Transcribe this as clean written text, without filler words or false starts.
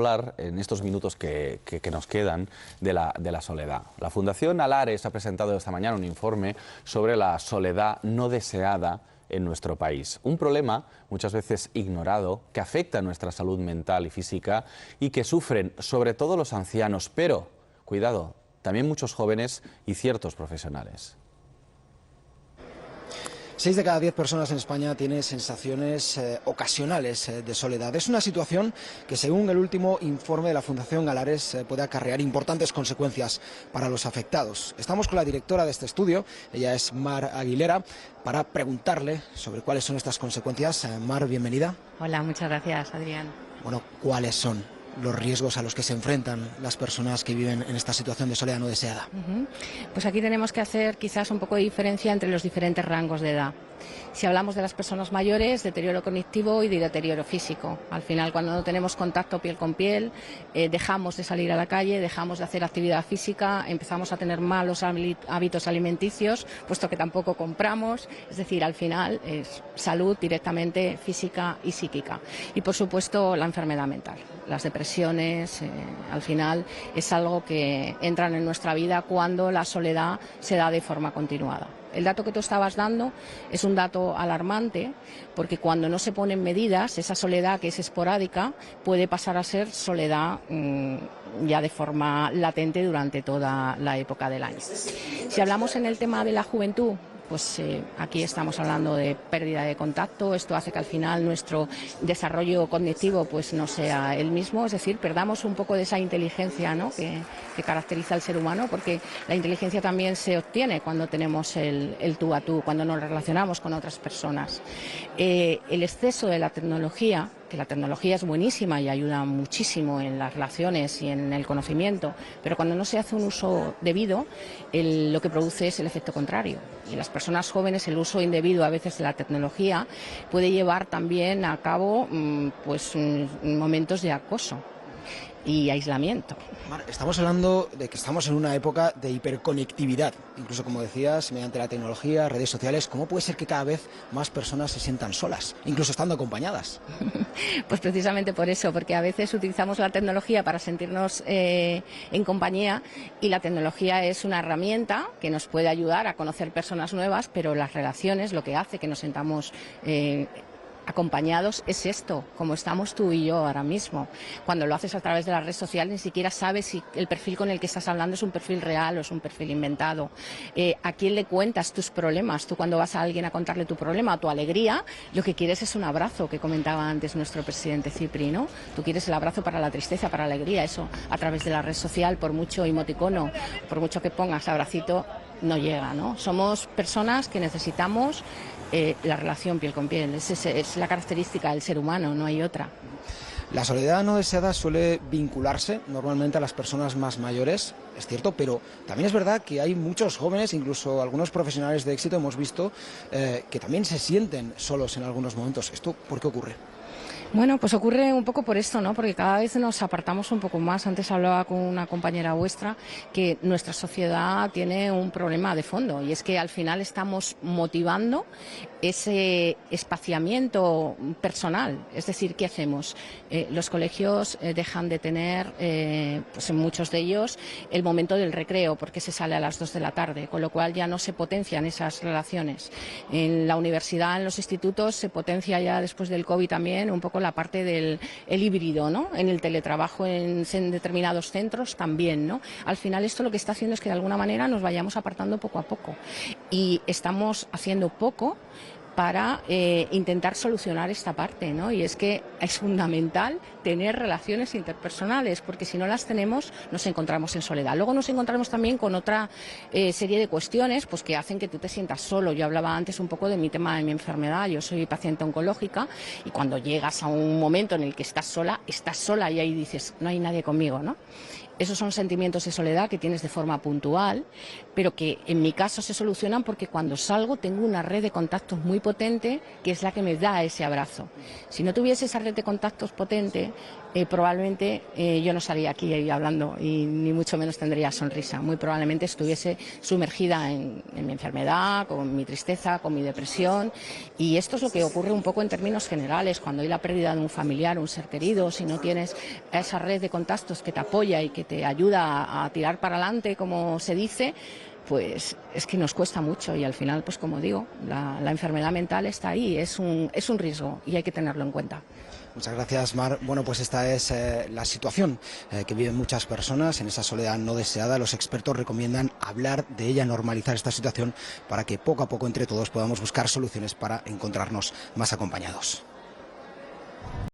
Hablar en estos minutos que nos quedan de la soledad. La Fundación Alares ha presentado esta mañana un informe sobre la soledad no deseada en nuestro país. Un problema muchas veces ignorado que afecta a nuestra salud mental y física y que sufren sobre todo los ancianos, pero, cuidado, también muchos jóvenes y ciertos profesionales. 6 de cada 10 personas en España tienen sensaciones ocasionales de soledad. Es una situación que, según el último informe de la Fundación Alares, puede acarrear importantes consecuencias para los afectados. Estamos con la directora de este estudio, ella es Mar Aguilera, para preguntarle sobre cuáles son estas consecuencias. Mar, bienvenida. Hola, muchas gracias, Adrián. Bueno, ¿cuáles son los riesgos a los que se enfrentan las personas que viven en esta situación de soledad no deseada? Pues aquí tenemos que hacer quizás un poco de diferencia entre los diferentes rangos de edad. Si hablamos de las personas mayores, deterioro cognitivo y de deterioro físico. Al final, cuando no tenemos contacto piel con piel, dejamos de salir a la calle, dejamos de hacer actividad física, empezamos a tener malos hábitos alimenticios, puesto que tampoco compramos. Es decir, al final es salud directamente física y psíquica. Y, por supuesto, la enfermedad mental. Las depresiones, al final, es algo que entran en nuestra vida cuando la soledad se da de forma continuada. El dato que tú estabas dando es un dato alarmante, porque cuando no se ponen medidas, esa soledad que es esporádica puede pasar a ser soledad ya de forma latente durante toda la época del año. Si hablamos en el tema de la juventud, pues aquí estamos hablando de pérdida de contacto. Esto hace que al final nuestro desarrollo cognitivo pues no sea el mismo, es decir, perdamos un poco de esa inteligencia, ¿no?, que caracteriza al ser humano, porque la inteligencia también se obtiene cuando tenemos el tú a tú, cuando nos relacionamos con otras personas. El exceso de la tecnología, que la tecnología es buenísima y ayuda muchísimo en las relaciones y en el conocimiento, pero cuando no se hace un uso debido, lo que produce es el efecto contrario. Y las personas jóvenes, el uso indebido a veces de la tecnología puede llevar también a cabo momentos de acoso y aislamiento. Mar, estamos hablando de que estamos en una época de hiperconectividad, incluso, como decías, mediante la tecnología, redes sociales. ¿Cómo puede ser que cada vez más personas se sientan solas, incluso estando acompañadas? Pues precisamente por eso, porque a veces utilizamos la tecnología para sentirnos en compañía, y la tecnología es una herramienta que nos puede ayudar a conocer personas nuevas, pero las relaciones, lo que hace que nos sintamos acompañados, es esto, como estamos tú y yo ahora mismo. Cuando lo haces a través de las redes sociales, ni siquiera sabes si el perfil con el que estás hablando es un perfil real o es un perfil inventado. ¿A quién le cuentas tus problemas? Tú, cuando vas a alguien a contarle tu problema, tu alegría, lo que quieres es un abrazo, que comentaba antes nuestro presidente Cipri, ¿no? Tú quieres el abrazo para la tristeza, para la alegría. Eso a través de la red social, por mucho emoticono, por mucho que pongas abracito, no llega, ¿no? Somos personas que necesitamos la relación piel con piel. Es la característica del ser humano, no hay otra. La soledad no deseada suele vincularse normalmente a las personas más mayores, es cierto, pero también es verdad que hay muchos jóvenes, incluso algunos profesionales de éxito, hemos visto que también se sienten solos en algunos momentos. ¿Esto por qué ocurre? Bueno, pues ocurre un poco por esto, ¿no? Porque cada vez nos apartamos un poco más. Antes hablaba con una compañera vuestra que nuestra sociedad tiene un problema de fondo, y es que al final estamos motivando ese espaciamiento personal. Es decir, ¿qué hacemos? Los colegios dejan de tener, pues en muchos de ellos, el momento del recreo, porque se sale a las 2 de la tarde, con lo cual ya no se potencian esas relaciones. En la universidad, en los institutos, se potencia ya después del COVID también un poco la parte del híbrido, ¿no? En el teletrabajo en determinados centros también, ¿no? Al final esto lo que está haciendo es que de alguna manera nos vayamos apartando poco a poco, y estamos haciendo poco para intentar solucionar esta parte, ¿no? Y es que es fundamental tener relaciones interpersonales, porque si no las tenemos nos encontramos en soledad. Luego nos encontramos también con otra serie de cuestiones pues que hacen que tú te sientas solo. Yo hablaba antes un poco de mi tema de mi enfermedad. Yo soy paciente oncológica, y cuando llegas a un momento en el que estás sola y ahí dices, no hay nadie conmigo, ¿no? Esos son sentimientos de soledad que tienes de forma puntual, pero que en mi caso se solucionan porque cuando salgo tengo una red de contactos muy potente que es la que me da ese abrazo. Si no tuviese esa red de contactos potente, probablemente yo no estaría aquí hablando y ni mucho menos tendría sonrisa. Muy probablemente estuviese sumergida en mi enfermedad, con mi tristeza, con mi depresión. Y esto es lo que ocurre un poco en términos generales. Cuando hay la pérdida de un familiar, un ser querido, si no tienes esa red de contactos que te apoya y que te ayuda a tirar para adelante, como se dice, pues es que nos cuesta mucho y al final, pues como digo, la enfermedad mental está ahí, es un riesgo y hay que tenerlo en cuenta. Muchas gracias, Mar. Bueno, pues esta es la situación que viven muchas personas en esa soledad no deseada. Los expertos recomiendan hablar de ella, normalizar esta situación para que poco a poco entre todos podamos buscar soluciones para encontrarnos más acompañados.